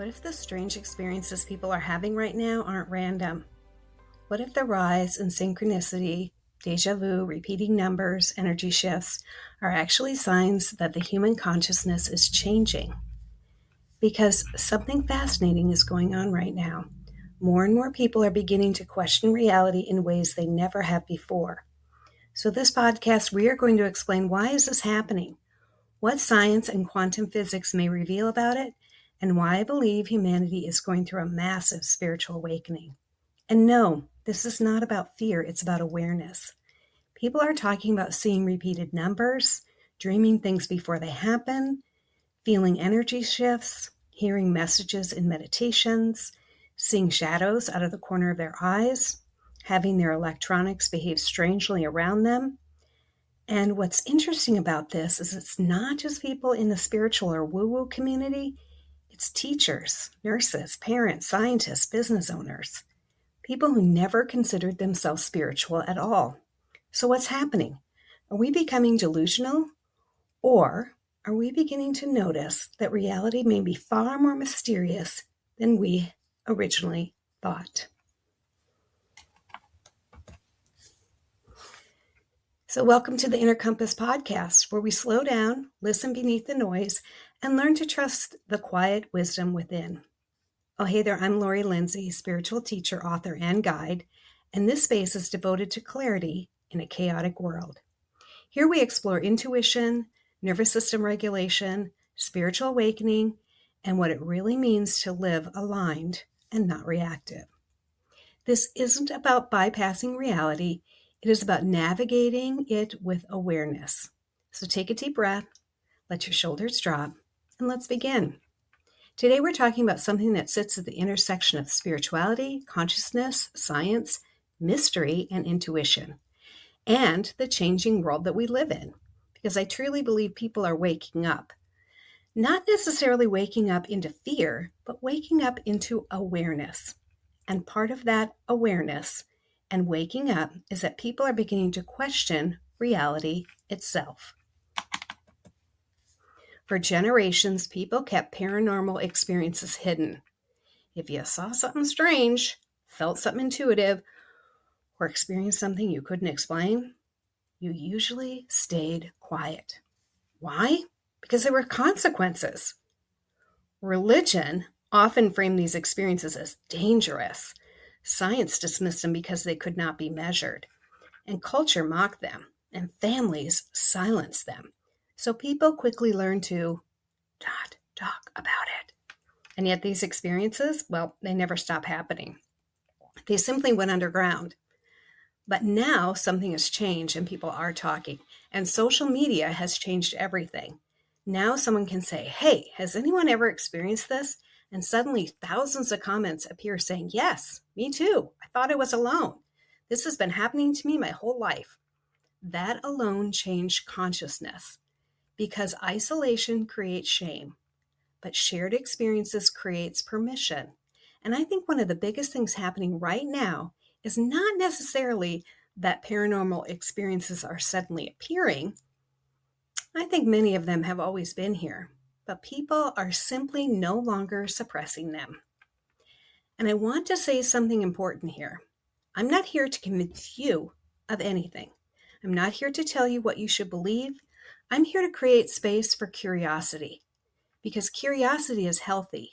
What if the strange experiences people are having right now aren't random? What if the rise in synchronicity, déjà vu, repeating numbers, energy shifts are actually signs that the human consciousness is changing? Because something fascinating is going on right now. More and more people are beginning to question reality in ways they never have before. So this podcast, we are going to explain why is this happening, what science and quantum physics may reveal about it, and why I believe humanity is going through a massive spiritual awakening. And no, this is not about fear, it's about awareness. People are talking about seeing repeated numbers, dreaming things before they happen, feeling energy shifts, hearing messages in meditations, seeing shadows out of the corner of their eyes, having their electronics behave strangely around them. And what's interesting about this is it's not just people in the spiritual or woo-woo community, it's teachers, nurses, parents, scientists, business owners, people who never considered themselves spiritual at all. So what's happening? Are we becoming delusional? Or are we beginning to notice that reality may be far more mysterious than we originally thought? So welcome to the Inner Compass podcast, where we slow down, listen beneath the noise, and learn to trust the quiet wisdom within. Oh, hey there, I'm Laurie Lynnsee, spiritual teacher, author, and guide, and this space is devoted to clarity in a chaotic world. Here we explore intuition, nervous system regulation, spiritual awakening, and what it really means to live aligned and not reactive. This isn't about bypassing reality. It is about navigating it with awareness. So take a deep breath, let your shoulders drop, and let's begin. Today we're talking about something that sits at the intersection of spirituality, consciousness, science, mystery, and intuition, and the changing world that we live in. Because I truly believe people are waking up. Not necessarily waking up into fear, but waking up into awareness. And part of that awareness and waking up is that people are beginning to question reality itself. For generations, people kept paranormal experiences hidden. If you saw something strange, felt something intuitive, or experienced something you couldn't explain, you usually stayed quiet. Why? Because there were consequences. Religion often framed these experiences as dangerous. Science dismissed them because they could not be measured. And culture mocked them, and families silenced them. So people quickly learned to not talk about it. And yet these experiences, well, they never stop happening. They simply went underground. But now something has changed and people are talking. And social media has changed everything. Now someone can say, hey, has anyone ever experienced this? And suddenly thousands of comments appear saying, yes, me too. I thought I was alone. This has been happening to me my whole life. That alone changed consciousness because isolation creates shame, but shared experiences creates permission. And I think one of the biggest things happening right now is not necessarily that paranormal experiences are suddenly appearing. I think many of them have always been here, but people are simply no longer suppressing them. And I want to say something important here. I'm not here to convince you of anything. I'm not here to tell you what you should believe. I'm here to create space for curiosity, because curiosity is healthy.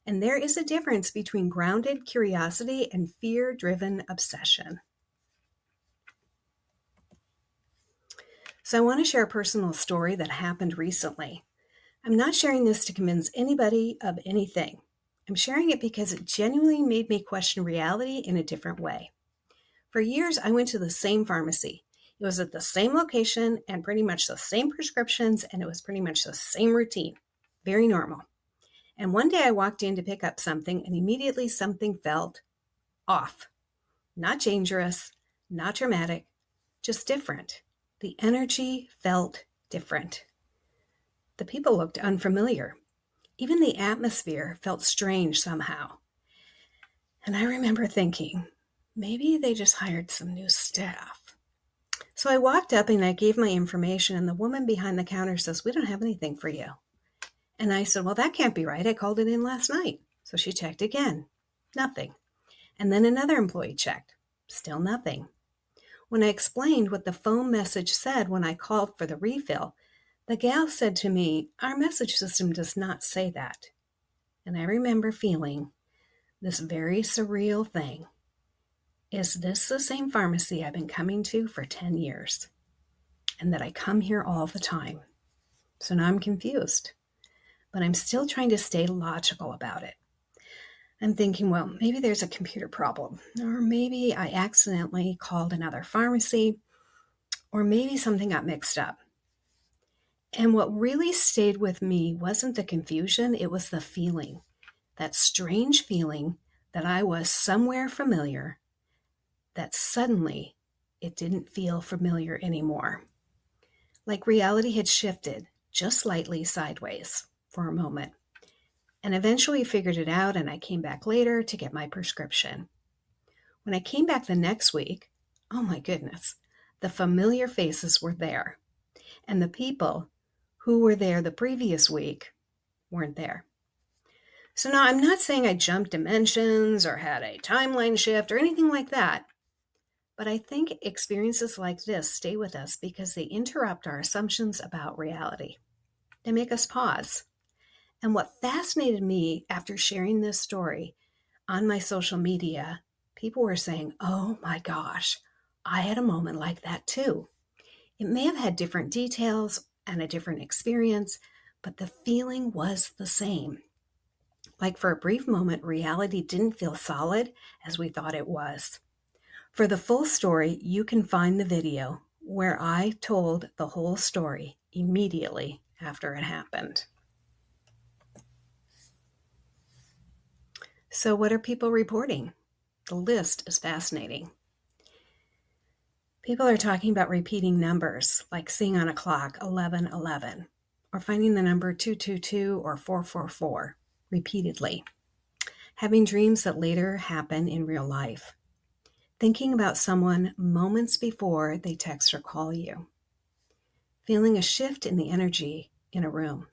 And there is a difference between grounded curiosity and fear-driven obsession. So I want to share a personal story that happened recently. I'm not sharing this to convince anybody of anything. I'm sharing it because it genuinely made me question reality in a different way. For years, I went to the same pharmacy. It was at the same location and pretty much the same prescriptions, and it was pretty much the same routine. Very normal. And one day I walked in to pick up something, and immediately something felt off. Not dangerous, not dramatic, just different. The energy felt different. The people looked unfamiliar. Even the atmosphere felt strange somehow. And I remember thinking, maybe they just hired some new staff. So I walked up and I gave my information, and the woman behind the counter says, we don't have anything for you. And I said, well, that can't be right. I called it in last night. So she checked again. Nothing. And then another employee checked. Still nothing. When I explained what the phone message said when I called for the refill, the gal said to me, our message system does not say that. And I remember feeling this very surreal thing. Is this the same pharmacy I've been coming to for 10 years? And that I come here all the time. So now I'm confused. But I'm still trying to stay logical about it. I'm thinking, well, maybe there's a computer problem. Or maybe I accidentally called another pharmacy. Or maybe something got mixed up. And what really stayed with me wasn't the confusion, it was the feeling. That strange feeling that I was somewhere familiar, that suddenly it didn't feel familiar anymore. Like reality had shifted just slightly sideways for a moment. And eventually figured it out, and I came back later to get my prescription. When I came back the next week, oh my goodness, the familiar faces were there. And the people who were there the previous week weren't there. So now I'm not saying I jumped dimensions or had a timeline shift or anything like that. But I think experiences like this stay with us because they interrupt our assumptions about reality. They make us pause. And what fascinated me after sharing this story on my social media, people were saying, oh my gosh, I had a moment like that too. It may have had different details and a different experience, but the feeling was the same. Like for a brief moment, reality didn't feel solid as we thought it was. For the full story, you can find the video where I told the whole story immediately after it happened. So what are people reporting? The list is fascinating. People are talking about repeating numbers, like seeing on a clock 1111, or finding the number 222 or 444 repeatedly. Having dreams that later happen in real life. Thinking about someone moments before they text or call you. Feeling a shift in the energy in a room.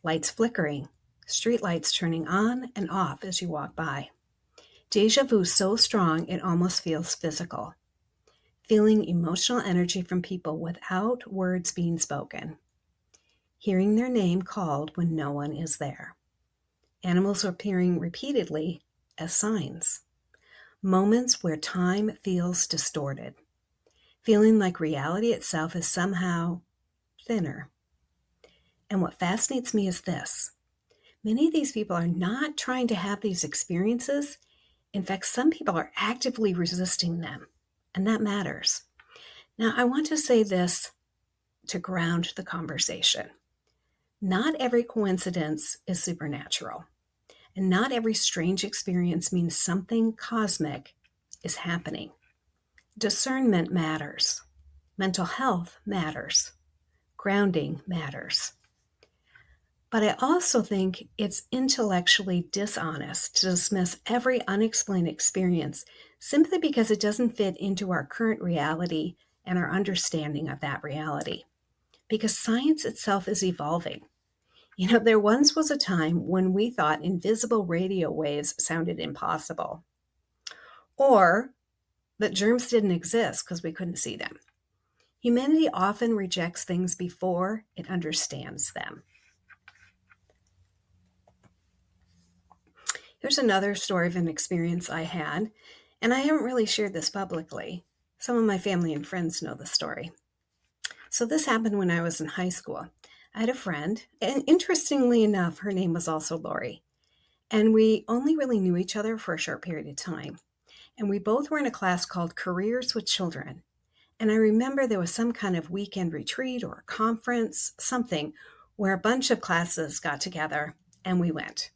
Lights flickering, street lights turning on and off as you walk by. Déjà vu so strong it almost feels physical. Feeling emotional energy from people without words being spoken. Hearing their name called when no one is there. Animals appearing repeatedly as signs. Moments where time feels distorted. Feeling like reality itself is somehow thinner. And what fascinates me is this. Many of these people are not trying to have these experiences. In fact, some people are actively resisting them, and that matters. Now, I want to say this to ground the conversation. Not every coincidence is supernatural, and not every strange experience means something cosmic is happening. Discernment matters. Mental health matters. Grounding matters. But I also think it's intellectually dishonest to dismiss every unexplained experience simply because it doesn't fit into our current reality and our understanding of that reality. Because science itself is evolving. You know, there once was a time when we thought invisible radio waves sounded impossible, or that germs didn't exist because we couldn't see them. Humanity often rejects things before it understands them. Here's another story of an experience I had, and I haven't really shared this publicly. Some of my family and friends know the story. So this happened when I was in high school. I had a friend, and interestingly enough, her name was also Laurie. And we only really knew each other for a short period of time. And we both were in a class called Careers with Children. And I remember there was some kind of weekend retreat or a conference, something, where a bunch of classes got together and we went.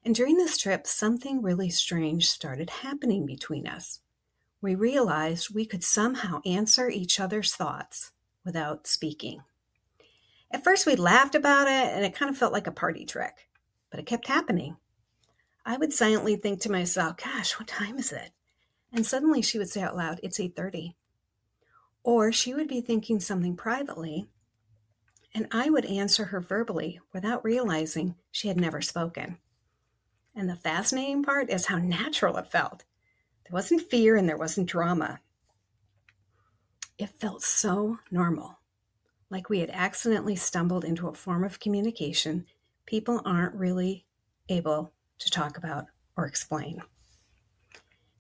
And during this trip, something really strange started happening between us. We realized we could somehow answer each other's thoughts without speaking. At first, we laughed about it, and it kind of felt like a party trick, but it kept happening. I would silently think to myself, gosh, what time is it? And suddenly she would say out loud, it's 8:30. Or she would be thinking something privately, and I would answer her verbally without realizing she had never spoken. And the fascinating part is how natural it felt. There wasn't fear and there wasn't drama. It felt so normal, like we had accidentally stumbled into a form of communication people aren't really able to talk about or explain.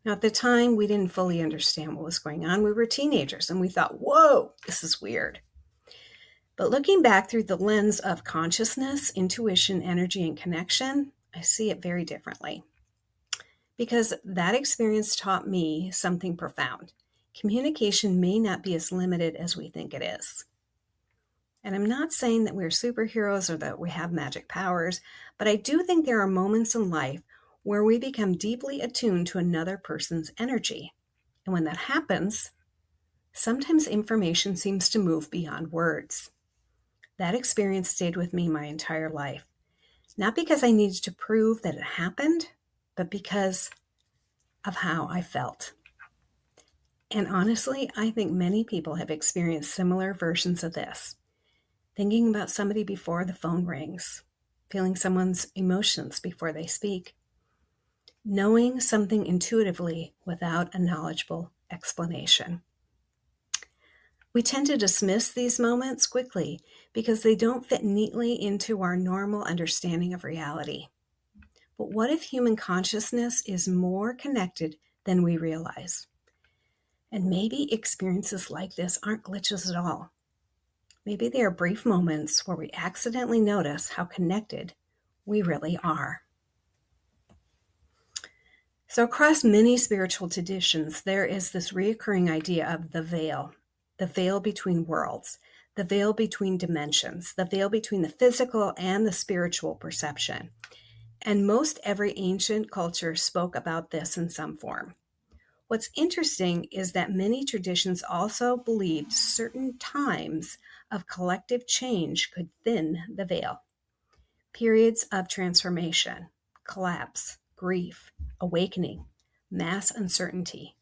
Now, at the time, we didn't fully understand what was going on. We were teenagers and we thought, whoa, this is weird. But looking back through the lens of consciousness, intuition, energy, and connection, I see it very differently. Because that experience taught me something profound. Communication may not be as limited as we think it is. And I'm not saying that we're superheroes or that we have magic powers, but I do think there are moments in life where we become deeply attuned to another person's energy. And when that happens, sometimes information seems to move beyond words. That experience stayed with me my entire life. Not because I needed to prove that it happened, but because of how I felt. And honestly, I think many people have experienced similar versions of this. Thinking about somebody before the phone rings, feeling someone's emotions before they speak, knowing something intuitively without a knowledgeable explanation. We tend to dismiss these moments quickly because they don't fit neatly into our normal understanding of reality. But what if human consciousness is more connected than we realize? And maybe experiences like this aren't glitches at all. Maybe they are brief moments where we accidentally notice how connected we really are. So across many spiritual traditions, there is this reoccurring idea of the veil between worlds, the veil between dimensions, the veil between the physical and the spiritual perception. And most every ancient culture spoke about this in some form. What's interesting is that many traditions also believed certain times of collective change could thin the veil. Periods of transformation, collapse, grief, awakening, mass uncertainty.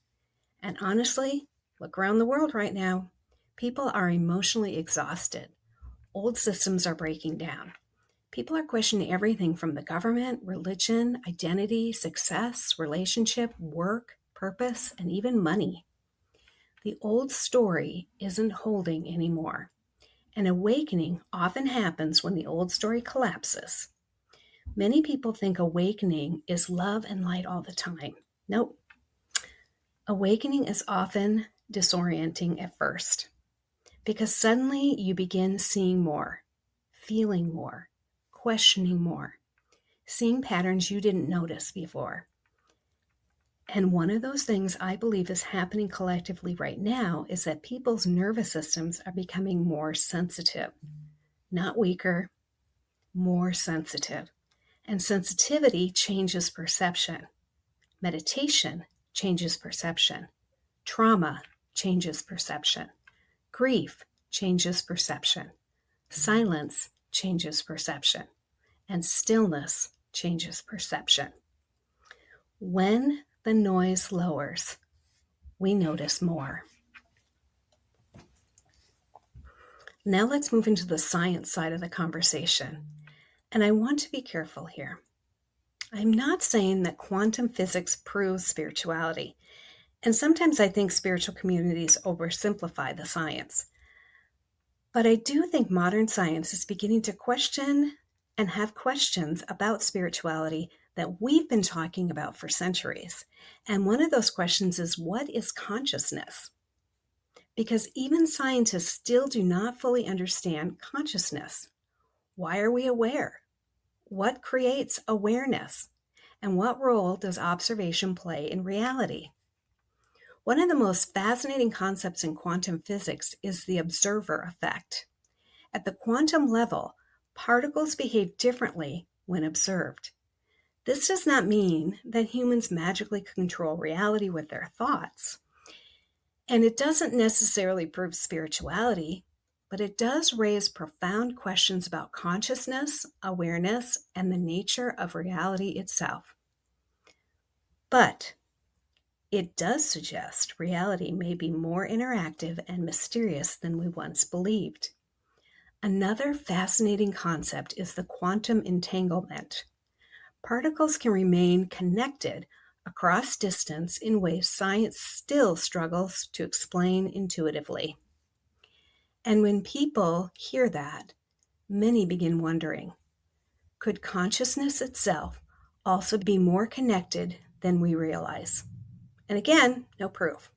And honestly, look around the world right now. People are emotionally exhausted. Old systems are breaking down. People are questioning everything from the government, religion, identity, success, relationship, work, purpose, and even money. The old story isn't holding anymore. An awakening often happens when the old story collapses. Many people think awakening is love and light all the time. Nope. Awakening is often disorienting at first because suddenly you begin seeing more, feeling more, questioning more, seeing patterns you didn't notice before. And one of those things I believe is happening collectively right now is that people's nervous systems are becoming more sensitive, not weaker, more sensitive. And sensitivity changes perception. Meditation changes perception. Trauma changes perception. Grief changes perception. Silence changes perception. And stillness changes perception. When the noise lowers, we notice more. Now let's move into the science side of the conversation. And I want to be careful here. I'm not saying that quantum physics proves spirituality. And sometimes I think spiritual communities oversimplify the science. But I do think modern science is beginning to question and have questions about spirituality that we've been talking about for centuries. And one of those questions is, what is consciousness? Because even scientists still do not fully understand consciousness. Why are we aware? What creates awareness? And what role does observation play in reality? One of the most fascinating concepts in quantum physics is the observer effect. At the quantum level, particles behave differently when observed. This does not mean that humans magically control reality with their thoughts. And it doesn't necessarily prove spirituality, but it does raise profound questions about consciousness, awareness, and the nature of reality itself. But it does suggest reality may be more interactive and mysterious than we once believed. Another fascinating concept is the quantum entanglement. Particles can remain connected across distance in ways science still struggles to explain intuitively. And when people hear that, many begin wondering, could consciousness itself also be more connected than we realize? And again, no proof,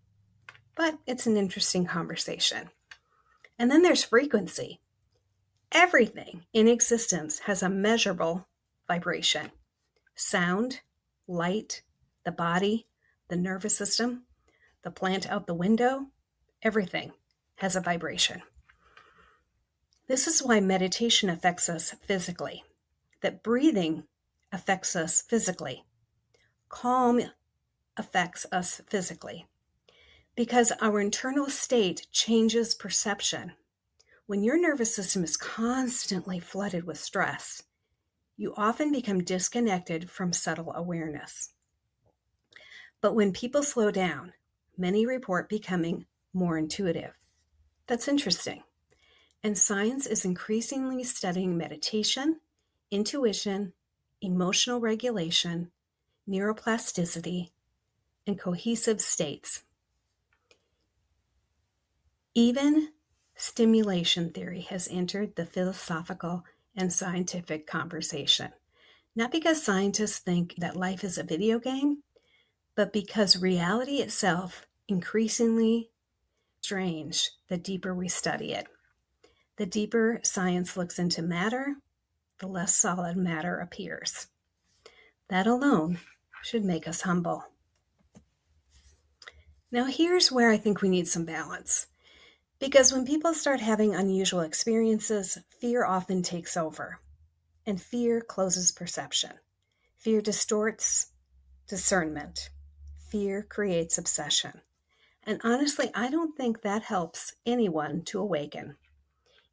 but it's an interesting conversation. And then there's frequency. Everything in existence has a measurable vibration. Sound, light, the body, the nervous system, the plant out the window, everything has a vibration. This is why meditation affects us physically, that breathing affects us physically, calm affects us physically, because our internal state changes perception. When your nervous system is constantly flooded with stress, you often become disconnected from subtle awareness. But when people slow down, many report becoming more intuitive. That's interesting. And science is increasingly studying meditation, intuition, emotional regulation, neuroplasticity, and cohesive states. Even stimulation theory has entered the philosophical and scientific conversation. Not because scientists think that life is a video game, but because reality itself increasingly strange the deeper we study it. The deeper science looks into matter, the less solid matter appears. That alone should make us humble. Now here's where I think we need some balance. Because when people start having unusual experiences, fear often takes over. And fear closes perception. Fear distorts discernment. Fear creates obsession. And honestly, I don't think that helps anyone to awaken.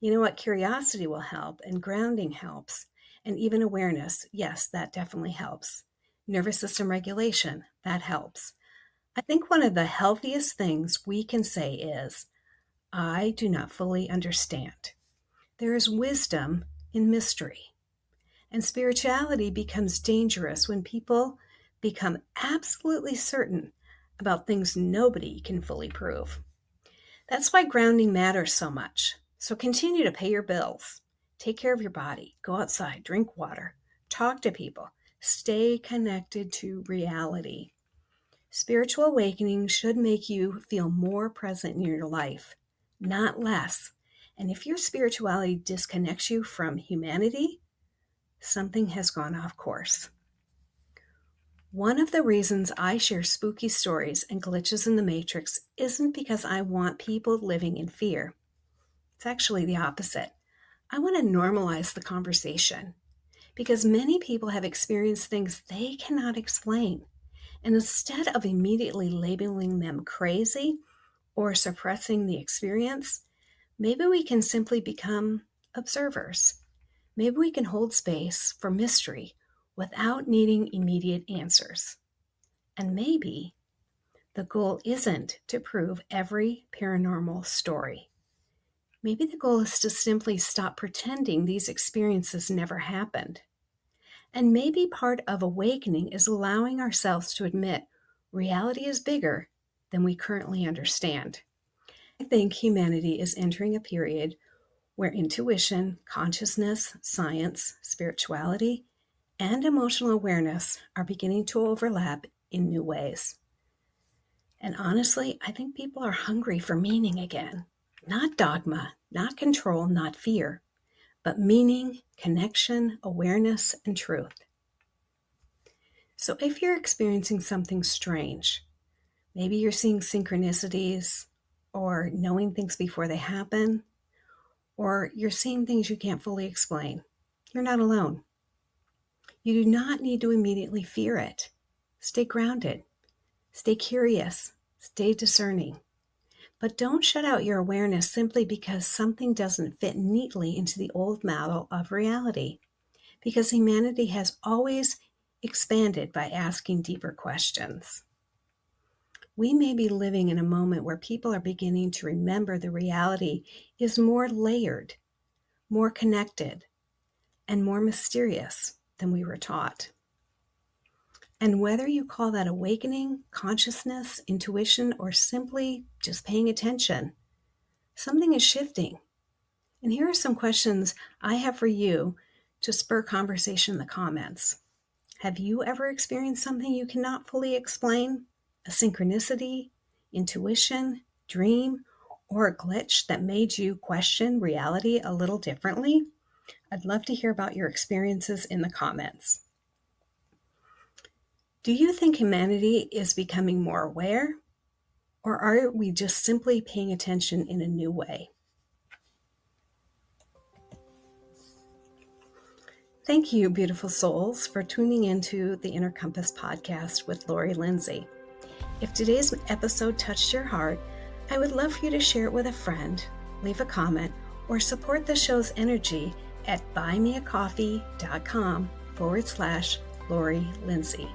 You know what? Curiosity will help, and grounding helps, and even awareness. Yes, that definitely helps. Nervous system regulation, that helps. I think one of the healthiest things we can say is, I do not fully understand. There is wisdom in mystery. And spirituality becomes dangerous when people become absolutely certain about things nobody can fully prove. That's why grounding matters so much. So continue to pay your bills, take care of your body, go outside, drink water, talk to people, stay connected to reality. Spiritual awakening should make you feel more present in your life, not less. And if your spirituality disconnects you from humanity, something has gone off course. One of the reasons I share spooky stories and glitches in the matrix isn't because I want people living in fear. It's actually the opposite. I want to normalize the conversation because many people have experienced things they cannot explain. And instead of immediately labeling them crazy or suppressing the experience, maybe we can simply become observers. Maybe we can hold space for mystery without needing immediate answers. And maybe the goal isn't to prove every paranormal story. Maybe the goal is to simply stop pretending these experiences never happened. And maybe part of awakening is allowing ourselves to admit reality is bigger than we currently understand. I think humanity is entering a period where intuition, consciousness, science, spirituality, and emotional awareness are beginning to overlap in new ways. And honestly, I think people are hungry for meaning again. Not dogma, not control, not fear, but meaning, connection, awareness, and truth. So if you're experiencing something strange, maybe you're seeing synchronicities or knowing things before they happen, or you're seeing things you can't fully explain, you're not alone. You do not need to immediately fear it. Stay grounded, stay curious, stay discerning. But don't shut out your awareness simply because something doesn't fit neatly into the old model of reality. Because humanity has always expanded by asking deeper questions. We may be living in a moment where people are beginning to remember the reality is more layered, more connected, and more mysterious than we were taught. And whether you call that awakening, consciousness, intuition, or simply just paying attention, something is shifting. And here are some questions I have for you to spur conversation in the comments. Have you ever experienced something you cannot fully explain? A synchronicity, intuition, dream, or a glitch that made you question reality a little differently? I'd love to hear about your experiences in the comments. Do you think humanity is becoming more aware? Or are we just simply paying attention in a new way? Thank you, beautiful souls, for tuning into the Inner Compass podcast with Laurie Lynnsee. If today's episode touched your heart, I would love for you to share it with a friend, leave a comment, or support the show's energy at buymeacoffee.com/Laurie Lynnsee.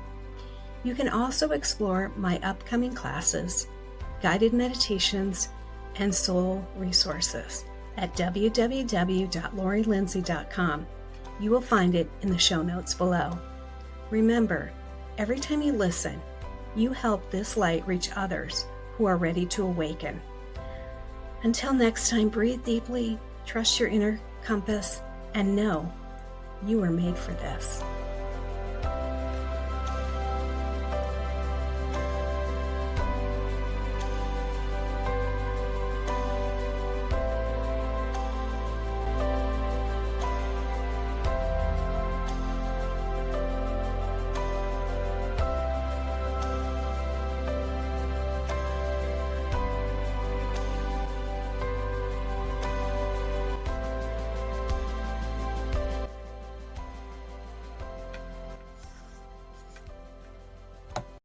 You can also explore my upcoming classes, guided meditations, and soul resources at www.laurielindsee.com. You will find it in the show notes below. Remember, every time you listen, you help this light reach others who are ready to awaken. Until next time, breathe deeply, trust your inner compass, and know you are made for this.